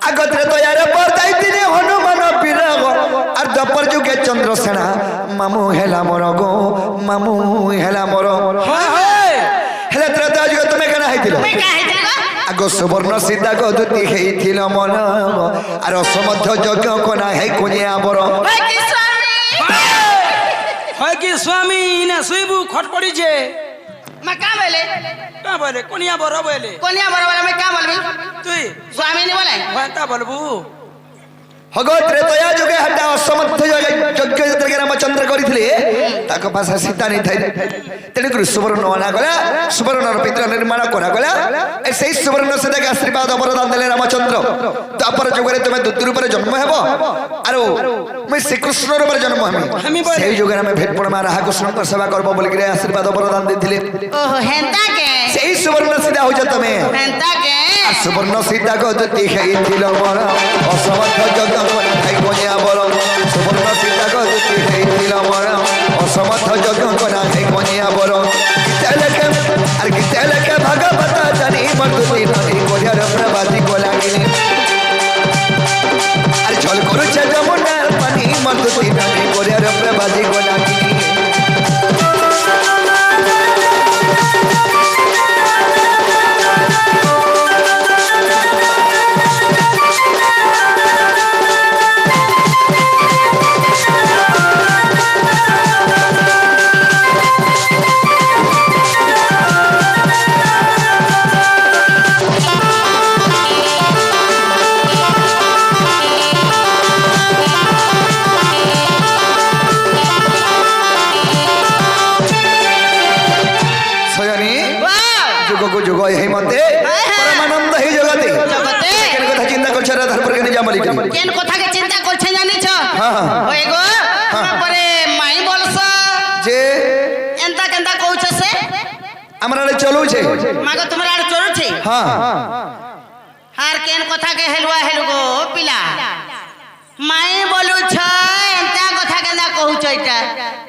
আগত্রে তো यार पर যাইতিনি হনুমান বিরাগ আর দপর যুগে চন্দ্রসেনা মামু হেলা মোর গো মামু হেলা মোর হেলা ত্রেতা যুগে তুমি কেন হইছিল আগ সুবর্ণ সীতা গদুতি হইছিল মন আর অসমর্থ যজ্ঞ কোনা হে কুনিয়া বড় হয় কি স্বামী না শুইবু খট পড়িছে मैं क्या बोले কা বলে কোনিয়া বড় বলে कोनिया बराबर मैं क्या बोलबी তুই स्वामी नहीं बोले ভাতা বলবু হগত্রে তো যুগে হটা অসমর্থ যজ্ঞ যেতকে রামচন্দ্র করিଥିଲେ তাক পাশে সীতা নি থাই তেনে করে সুবর্ণ আনা গলা সুবর্ণর পিতৃ নির্মাণ করা গলা এই সেই সুবর্ণ সীতাকে আশীর্বাদ বরদান দেলে রামচন্দ্র তারপর যুগে তুমি দুদ্দুর উপরে জন্ম হেব আর মই শ্রীকৃষ্ণর উপরে জন্ম হেমি সেই যুগে আমি ভেট পড়মা রাহা কৃষ্ণଙ୍କ সেবা করব বলি করে আশীর্বাদ বরদান দিଥିଲେ ओहो हेंता के সেই সুবর্ণ সীতা হইছ তুমি हेंता के সুবর্ণ সীতা গদতি হইছিল বড় অসমর্থ যজ্ঞ কোনা হে কুনিয়া বড় সুবর্ণ সীতা গদতি হইছিল বড় অসমর্থ যজ্ঞ কোনা হে কুনিয়া বড় গীতালকে ভগবত জানি মধুতি নদী কোরিয়ার প্রবাদি গোলাগিনী আর জল করুছে যমুনার পানি মধুতি নদী কোরিয়ার প্রবাদি গোলাগিনী যুগ এই মতে পরমানন্দ এই জগতে जगते কেন কথা চিন্তা করছ রাধার পরে কেন জামালি केन कथा के चिंता करछे जानि छ होय गो परे माई बोलस যে एंता केंता कहउछ से আমরা চলুছে मागो तुम्हारा आड़ चोर छे হ্যাঁ हार केन कथा के हेलुआ हेलुगो पिला माई बोलु छ एंता कथा केंता कहउछ इटा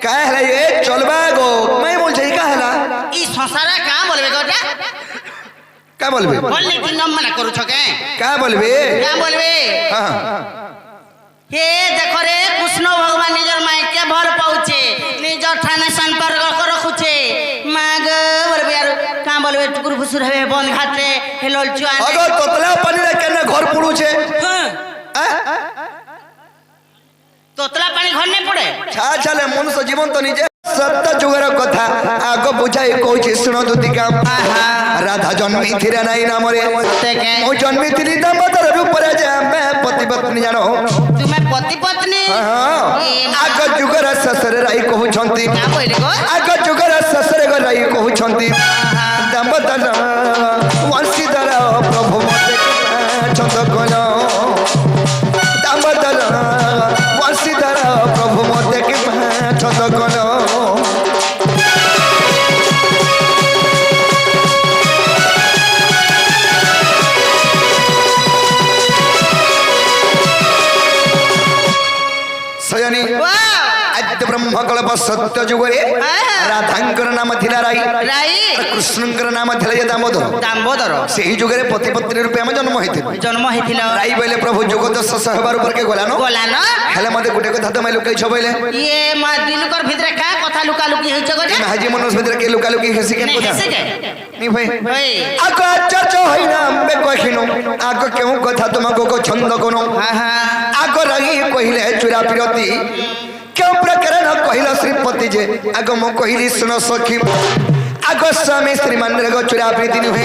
কায় হলা এ চলবা গো मैं বলছি কা হলা ई संसार का बोलबे गोटा কা বলবে बोलने की न मना करू छ के কা বলবে क्या बोलबे হ্যাঁ हे देखो रे कृष्ण भगवान निजर माई के भर पाउछे निजर ठाने संपर्क रखुछे माग बोलबे यार का बोलबे टुकुर फुसुर हेबे बन घाटे हेलल जुआन अगर तोतला पानी रे केन घर पुडुछे तोतला पानी घर नहीं पड़े छा छले मनुष्य जीवन तो निजे सत्य जुगर कथा आग बुझाई कहछि सुन दुतिका राधा जन्मी थिरे नाई नाम रे मो जन्मी थिली दामोदर रूप रे जे मैं पति पत्नी जानो तुम्हें पति पत्नी आग जुगर ससुर राई कहउछंती क्या बोले गो आग जुगर ससुर राई कहउछंती दामोदर वंशीधर प्रभु मते छंद कोलो दामोदर वंशीधर प्रभु मते के छंद कोलो सयनी आद्य ब्रह्मकल्प सत्य जुगरे राधांकर नाम थिला राई राई कृष्णंकर नाम थिला जे दामोदर दामोदर सेही जुगरे पति पत्नी रूपे हम जन्म होइथिल जन्म हेथिला राई बोले प्रभु जगत सस हेबार ऊपर के गलानो गलानो हेले मते गुटे कथा तो मैं लुकाई छ बोले ये मा दिलकर भीतर का कथा लुका लुकी होइछ गोटा हाजी मनोज मित्र के लुका लुकी हेसी के नहीं कथा हेसे के नहीं भाई भाई आको चर्च होइना बे कहिनो आको केहू कथा तुमको को छंद कोनो हां हां आको रही कहिले चुरा पिरती क्यों प्रकरण कहिला श्रीपति जे आगो मो कहिली सुनो सखी आगो स्वामी श्री मंदिर गो चुरा प्रीति नुहे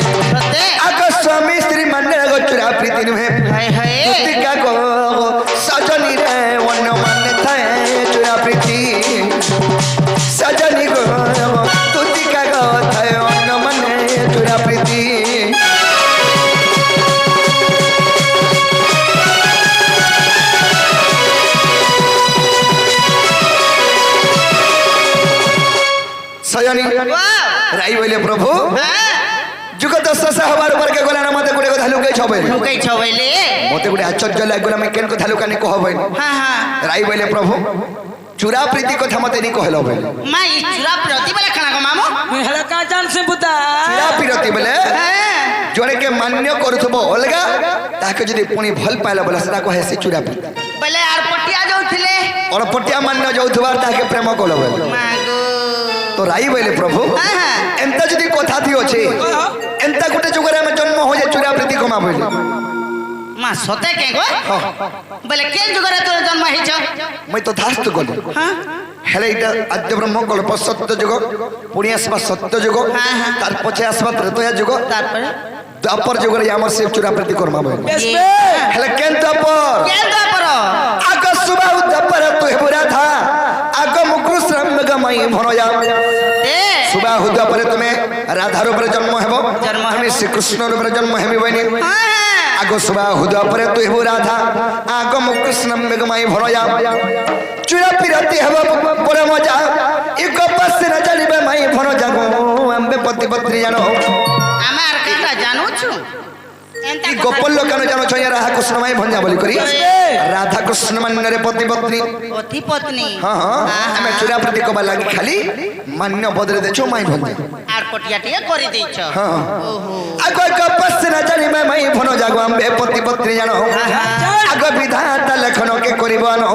आगो स्वामी श्री मंदिर गो चुरा प्रीति नुहे हाय हाय तुतिका गो सजनी रे वन मन थाए चुरा प्रीति सजनी गो तुतिका गो थाए वन मन चुरा प्रीति सजनी राई बोले प्रभु जुगत सस हबार ऊपर के गोला मते गुडे कथा लुकाई छबे लुकाई छबेले मते गुडे आश्चर्य लागला मैं केन कथा लुकानी कहबे हां हां राई बोले प्रभु चुरा प्रीति कथा मते नी कहलो बे मां ई चुरा प्रति वाला खाना को मामो हेला का जान से बुता चुरा प्रीति बोले जोने के मान्य करथबो अलगा ତାହାକେ ଯଦି ପୁଣି ଭଲ ପାଇଲା ବୋଲେ ସେଟା କହେ ସେ ଚୁରା ପ୍ରୀତି ବୋଲେ ଆର ପଟିଆ ଯାଉଥିଲେ ଅଳପଟିଆ ମାନ୍ୟ ଯାଉଥିବାର ତାହାକେ ପ୍ରେମ କଲ ବୋଲେ ମାଗୋ তো রাই বলে প্রভু এমতা যদি কথা থি আছে এমতা গোটে যুগরে আমি জন্ম হয়ে চুরা প্রীতি কমা বলে মা সতে কে গো বলে কে যুগরে তোর জন্ম হইছ মই তো ধাস্ত গলি হ্যাঁ হেলে এটা আদ্য ব্রহ্ম কল্প সত্য যুগ পুনি আসবা সত্য যুগ তার পছে আসবা ত্রেতয়া যুগ তারপরে দ্বাপর যুগরে আমার সে চুরা প্রীতি কর্মা বলে বেশ ये- বেশ হেলে কেন দ্বাপর কে দ্বাপর আগ সুবা দ্বাপর তুই বুড়া থা আগ মুকুর শ্রম গমাই ভরয়া এ সুবা হুদা পরে তুমি রাধার উপরে জন্ম হেব জন্ম আমি শ্রীকৃষ্ণর উপরে জন্ম হেবি বইনি হ্যাঁ আগ সুবা হুদা পরে তুই হবু রাধা আগ মুকৃষ্ণ বেগমাই ভরয়া চুরা পিরাতি হেব বড় মজা ই গপাস না জানিবে মাই ভর জাগো আম্বে পতি পত্নী জানো আমি আর কেটা জানো छु এন্তা ই গোপল কেন জানো ছয় রাধা কৃষ্ণ মাই ভঞ্জা বলি করি রাধা কৃষ্ণ মান্যরে পতি পত্নী পতি পত্নী হ্যাঁ হ্যাঁ আমি চুরা প্রতি কবা লাগি খালি মান্য বদলে দেছো মাই ভঞ্জা আর পটিয়া টিকে করে দিছ হ্যাঁ ওহো আগ গপাস না জানিবে মাই ভর জাগো আম্বে পতি পত্নী জানো আগ বিধাতা লেখন কে করিব আনো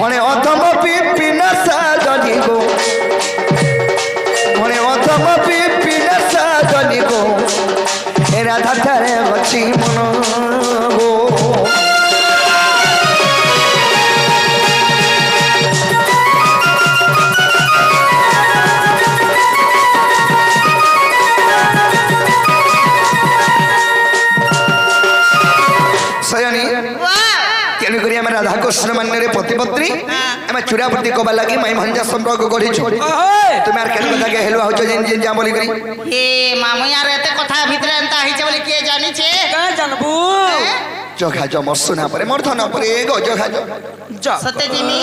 মনে অথম পিপিনা সাজনি গো মনে অথম পিপিনা সাজনি গো এ রাধা তারে বচি মন গো সয়নি তেণু করি আমি রাধা কৃষ্ণ মান্যরে পতিপত্নী আমি চূড়া প্রতি কবা লাগি মাই ভঞ্জা সম্পর্ক গড়িছু ওই তুমি আর কেন কথা হেলুয়া হচ্ছ যে যা বলি করি হে মামু আর এতে কথা ভিতরে এন্তা হইছে বলে কে জানিছে কা জানবু জঘা জ মরসুনা পরে মর্ধন পরে গো জঘা জ যা সতে জিমি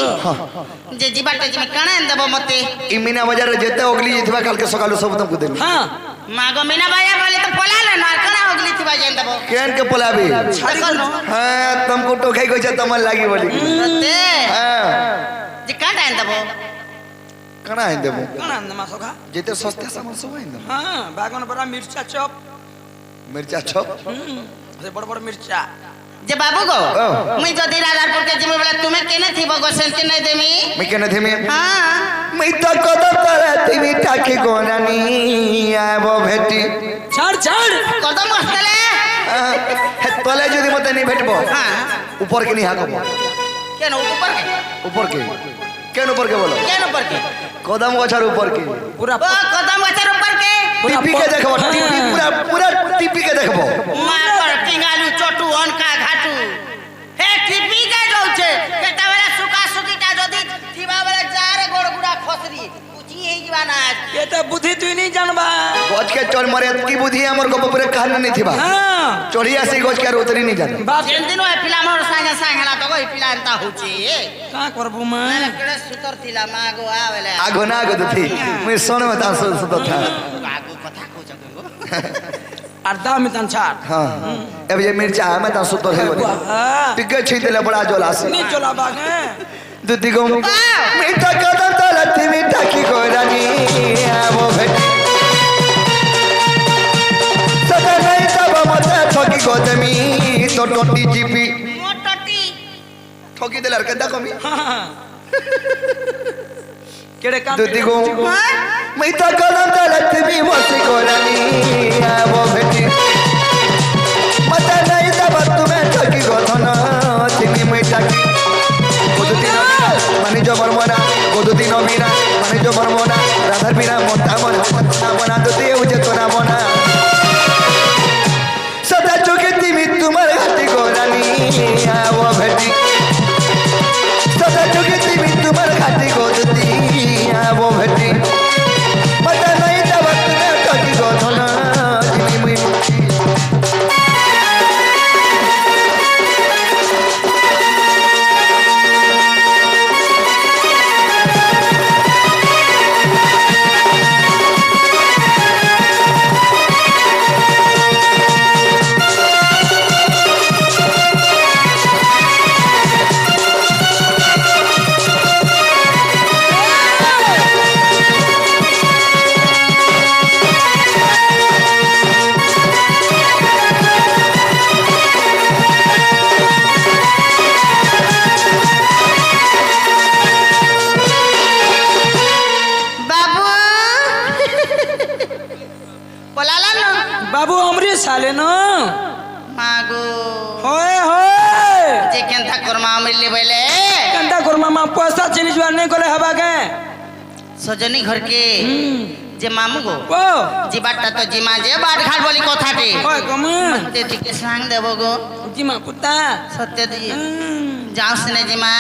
যে জিবাটা জিমি কানে দেব মতে ই মিনা বাজারে যেতে ওগলি যেতে কালকে সকালে সব তুমি দেবি হ্যাঁ মাগো মিনা ভাইয়া বলে তো পলালে না কানা হগলি থিবা যেন দেব কেন কে পলাবি দেখনো হ্যাঁ তুমকো টোখাই কইছে তোমার লাগি বলি সতে হ্যাঁ যে কাটা এন দেব কানা আইন দেবো কোন আন্দমা সখা যেতে সস্তা সামান সব আইন দেবো হ্যাঁ বাগান বড় মির্চা চপ মির্চা ছপ সে বড় বড় মির্চা যে বাবু গো ও। মুই যদি রাধারপুর কে জিমি বলে তুমি কেনে থিব গো সেলকে নাই দেমি মই কেন থেমে হ্যাঁ মই তো কত তারা তুমি টাকি গোনানি আব ভেটি ছাড় ছাড় কদম বসলে তলে যদি মতে নি ভেটবো হ্যাঁ উপর কে নি হাগব কেন উপর কে উপর কে কেন উপর কে বলো কেন উপর কে কদম গছার উপর কে পুরা ও কদম গাছের উপর কে টিপি কে দেখবো টিপি পুরা পুরা টিপি কে দেখবো মা पर टिंगालू चोटू अनका घाटू हे टिपी के जोचे केता बेला सुका सुकीटा जदी थिबा बेला जारे गोड़ गुड़ा खसरी उची हे जीवाना এটা বুদ্ধি তুই নি জানবা গছ কে চল মরে কি বুদ্ধি আমার গপ পুরে কান নি থিবা হ্যাঁ চড়ি আসি গছ কে আর উতরি নি জানে বাপ जेन दिन ओए पिला मोर संगे संगला तो ओए पिला अंता होची কা করবু মা माने केड़े सुतर थिला मागो आवेला আগো না আগো দুথি মুই সোনে মত আসো সুত থা आगो कथा को जगो আর দাও মি তান ছাড় হ্যাঁ এবে যে মির্চা আমি তা সুত হে বলি হ্যাঁ টিকে ছিতেলে বড় জল আসি নি চলা বাগে দুতি গো মিঠা কদম তলে তুমি টাকি গোরানি আব ভেটি সদা নাই তব মতে ঠকি গো তুমি তো টটি জিপি मोटटी ঠকি দিলে আর কেদা কমি কেড়ে কান দুতি গো हां মিঠা কদম তলে তুমি বসি গোরানি আব ভেটি মতে নাই তব তুমি ঠকি গো ধন তুমি মিঠা কি মানে জবর মনা গদুতি নবীনা মানে জবর মনা রাধার বিনা মতা মনা মনা দুতি উজে তোরা মনা সদা চোখে তুমি তোমার হাতে গোরানি আবো ভেটি সদা চোখে তুমি তোমার হাতে গদুতি আবো ভেটি মতা নাই যাবা তুমি টকি গধনা তুমি মুই বাবু অমৃত সালে ন মাগো হয় হয় যে কেনতা কর্মা মিললে বলে কেনতা করমা মা পয়সা চিনি জুয়ার নেই গলে হবা কে সজনী ঘরকে যে মামু গো ও জিবারটা তো জিমা যে বাট ঘাট বলি কথাটি হয় কমে সত্যি দিকে সাং দেব গো জিমা পুতা সত্যি দিয়ে যাও সিনে জিমা